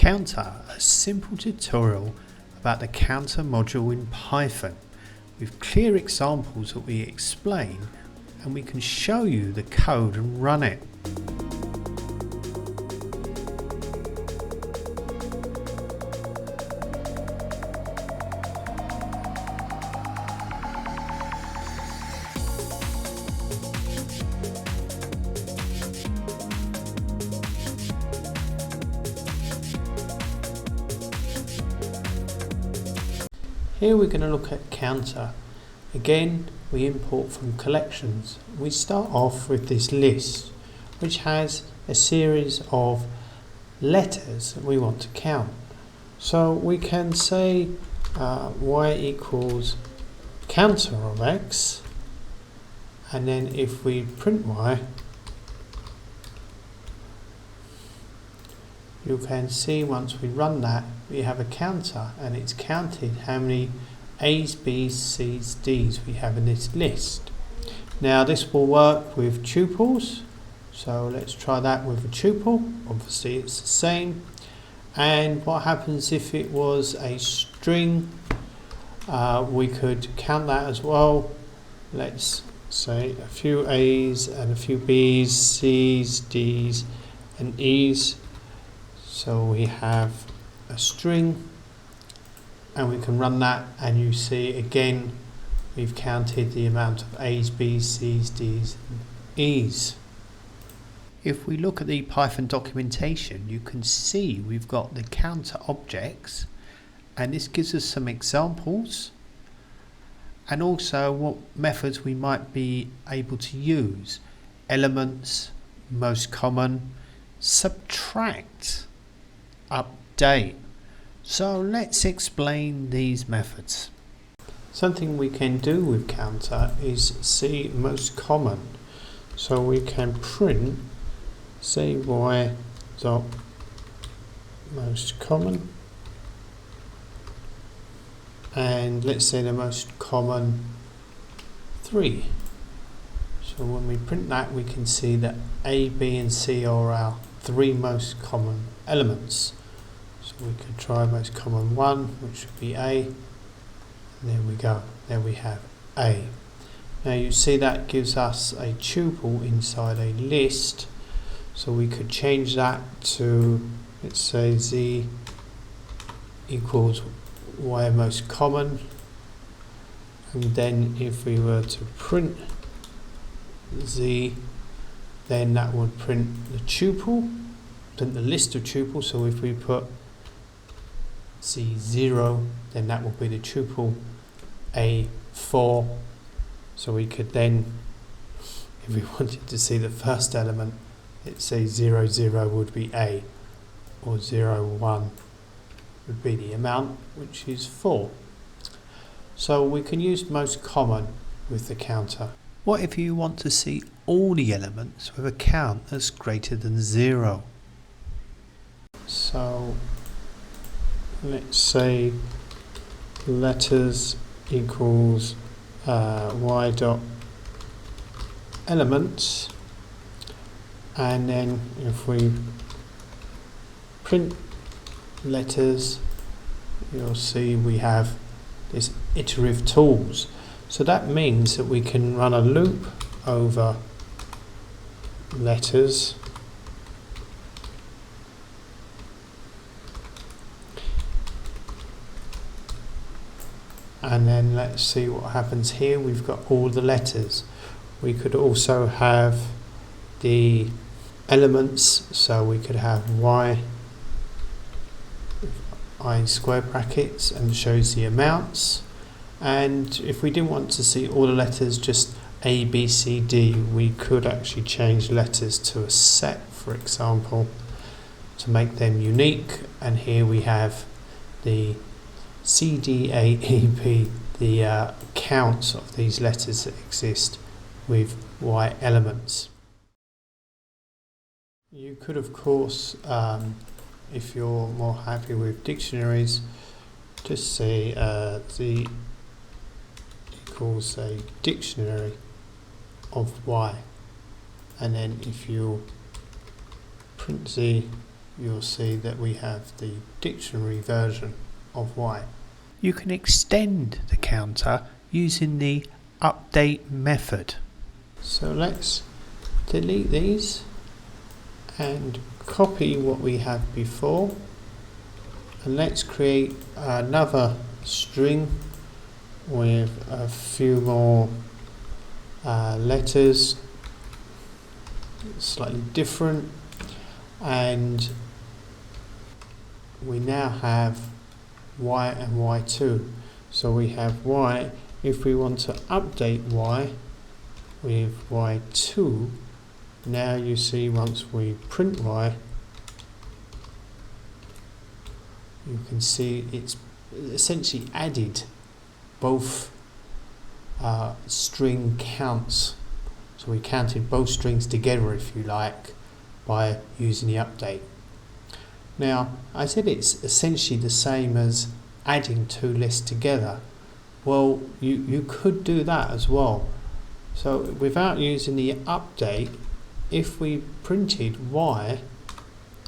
Counter, a simple tutorial about the counter module in Python with clear examples that we explain, and we can show you the code and run it. Here we're going to look at counter. Again, we import from collections. We start off with this list, which has a series of letters that we want to count. So we can say y equals counter of x, and then if we print y, you can see once we run that we have a counter, and it's counted how many A's, B's, C's, D's we have in this list. Now this will work with tuples, so let's try that with a tuple. Obviously it's the same. And what happens if it was a string? We could count that as well. Let's say a few A's and a few B's, C's, D's and E's. So we have a string, and we can run that, and you see again we've counted the amount of A's, B's, C's, D's and E's. If we look at the Python documentation, you can see we've got the counter objects, and this gives us some examples and also what methods we might be able to use. Elements, most common, subtract, update. So let's explain these methods. Something we can do with counter is see most common. So we can print cy dot most common, and let's say the most common 3. So when we print that, we can see that A, B and C are our 3 most common elements. So we could try most common 1, which would be A, and there we go, there we have A. Now you see that gives us a tuple inside a list, so we could change that to, let's say, Z equals Y most common, and then if we were to print Z, then that would print the tuple, print the list of tuples. So if we put C0, then that will be the tuple A4. So we could then, if we wanted to see the first element, let's say 0, 0 would be A, or 0, 1 would be the amount, which is 4. So we can use most common with the counter. What if you want to see all the elements with a count that's greater than 0? So let's say letters equals y dot elements, and then if we print letters, you'll see we have this iterative tools. So that means that we can run a loop over letters, and then let's see what happens here. We've got all the letters. We could also have the elements, so we could have y in square brackets and shows the amounts. And if we didn't want to see all the letters, just A, B, C, D, we could actually change letters to a set, for example, to make them unique. And here we have the C, D, A, E, B, the counts of these letters that exist with Y elements. You could, of course, if you're more happy with dictionaries, just say Z equals a dictionary of Y, and then if you print Z, you'll see that we have the dictionary version of y. You can extend the counter using the update method. So let's delete these and copy what we had before, and let's create another string with a few more letters, slightly different, and we now have y and y2. So we have y. If we want to update y with y2, now you see once we print y, you can see it's essentially added both string counts. So we counted both strings together, if you like, by using the update. Now, I said it's essentially the same as adding two lists together. Well, you could do that as well. So without using the update, if we printed y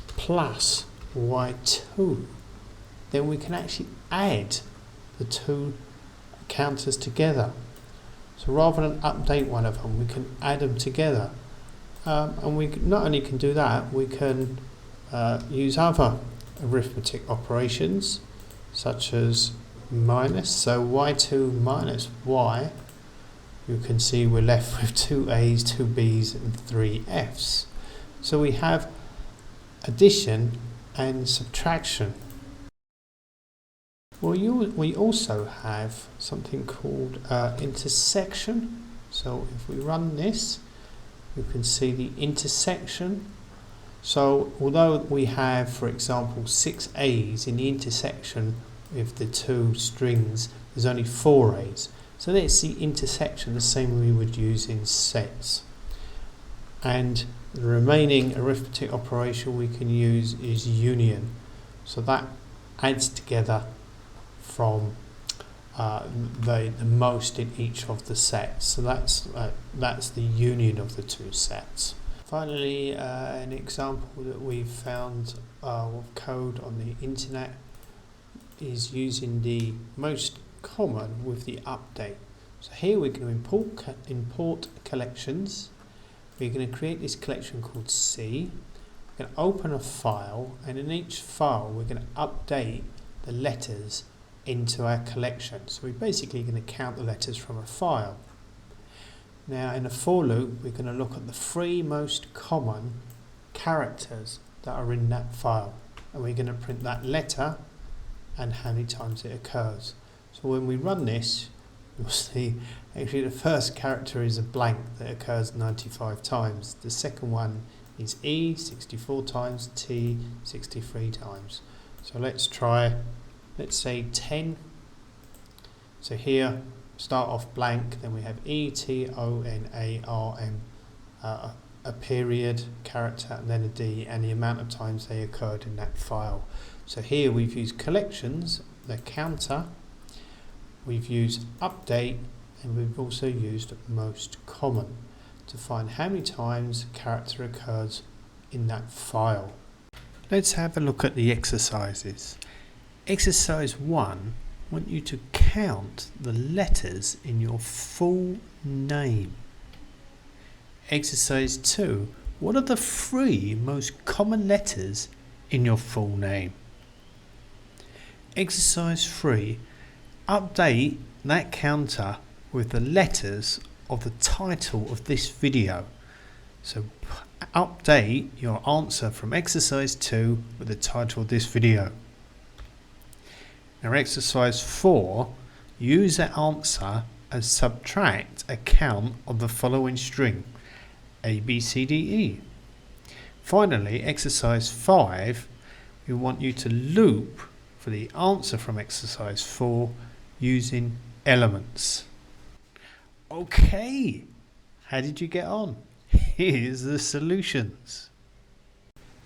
plus y2, then we can actually add the two counters together. So rather than update one of them, we can add them together. And we not only can do that, we can use other arithmetic operations such as minus. So y2 minus y, you can see we're left with 2 A's, 2 B's and 3 F's. So we have addition and subtraction. Well, we also have something called intersection. So if we run this, you can see the intersection. So although we have, for example, 6 A's in the intersection with the two strings, there's only 4 A's. So that's the intersection, the same we would use in sets. And the remaining arithmetic operation we can use is union. So that adds together from the most in each of the sets. So that's the union of the two sets. Finally, an example that we've found of code on the internet is using the most common with the update. So here we're going to import collections. We're going to create this collection called C. We're going to open a file, and in each file we're going to update the letters into our collection. So we're basically going to count the letters from a file. Now in a for loop, we're going to look at the 3 most common characters that are in that file, and we're going to print that letter and how many times it occurs. So when we run this, you'll see actually the first character is a blank that occurs 95 times. The second one is E 64 times, T 63 times. So let's try, let's say 10. So here, start off blank, then we have E, T, O, N, A, R, M, a period, character, and then a D, and the amount of times they occurred in that file. So here we've used collections, the counter, we've used update, and we've also used most common to find how many times a character occurs in that file. Let's have a look at the exercises. Exercise 1, I want you to count the letters in your full name. Exercise 2, what are the 3 most common letters in your full name? Exercise 3, update that counter with the letters of the title of this video. So update your answer from exercise 2 with the title of this video. Now exercise 4, use that answer and subtract a count of the following string, A, B, C, D, E. Finally, exercise 5, we want you to loop for the answer from exercise 4 using elements. Okay, how did you get on? Here's the solutions.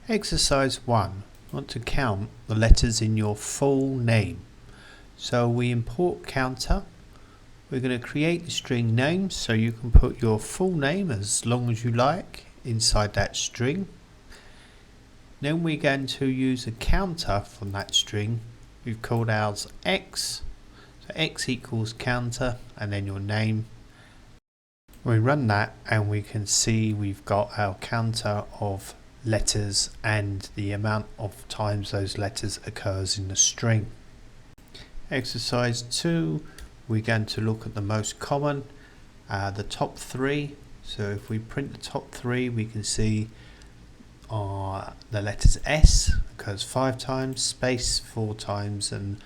Exercise 1, want to count the letters in your full name. So we import counter. We're going to create the string name, so you can put your full name as long as you like inside that string. Then we're going to use a counter from that string. We've called ours x. So x equals counter and then your name. We run that and we can see we've got our counter of letters and the amount of times those letters occurs in the string. Exercise 2, we're going to look at the most common, the top 3. So if we print the top 3, we can see the letters S occurs 5 times, space 4 times and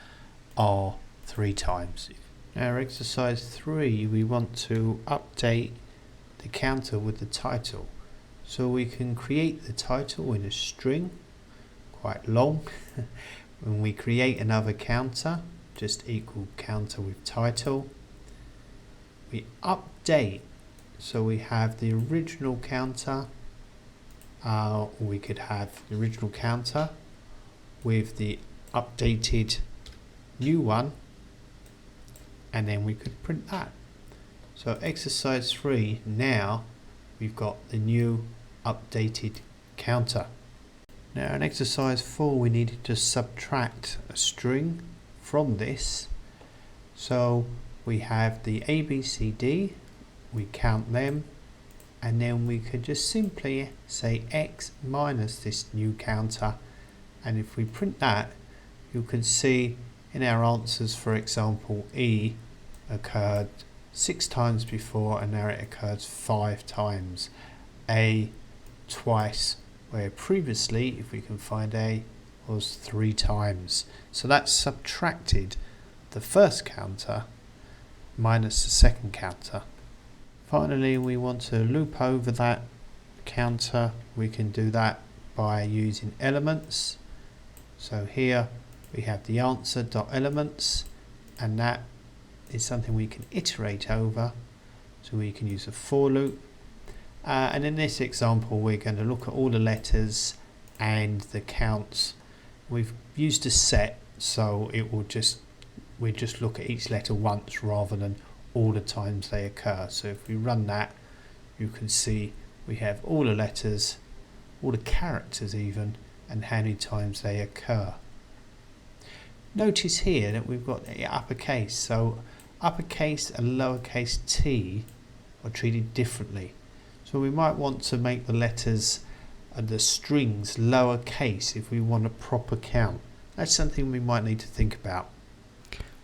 R 3 times. Now exercise 3, we want to update the counter with the title. So we can create the title in a string, quite long. When we create another counter, just equal counter with title. We update, so we have the original counter, or we could have the original counter with the updated new one, and then we could print that. So exercise 3, now we've got the new updated counter. Now in exercise 4 we needed to subtract a string from this. So we have the A, B, C, D, we count them, and then we could just simply say x minus this new counter, and if we print that, you can see in our answers, for example, E occurred 6 times before and now it occurs 5 times. A twice, where previously, if we can find A, was 3 times. So that's subtracted the first counter minus the second counter. Finally, we want to loop over that counter. We can do that by using elements. So here we have the answer dot elements, and that is something we can iterate over. So we can use a for loop. And in this example, we're going to look at all the letters and the counts. We've used a set, so it will we just look at each letter once rather than all the times they occur. So if we run that, you can see we have all the letters, all the characters even, and how many times they occur. Notice here that we've got the uppercase, so uppercase and lowercase t are treated differently. So we might want to make the letters and the strings lowercase if we want a proper count. That's something we might need to think about.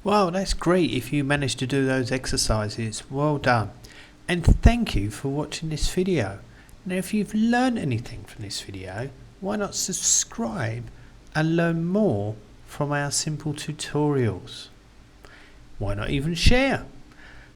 Well, that's great if you managed to do those exercises. Well done. And thank you for watching this video. Now if you've learned anything from this video, why not subscribe and learn more from our simple tutorials? Why not even share?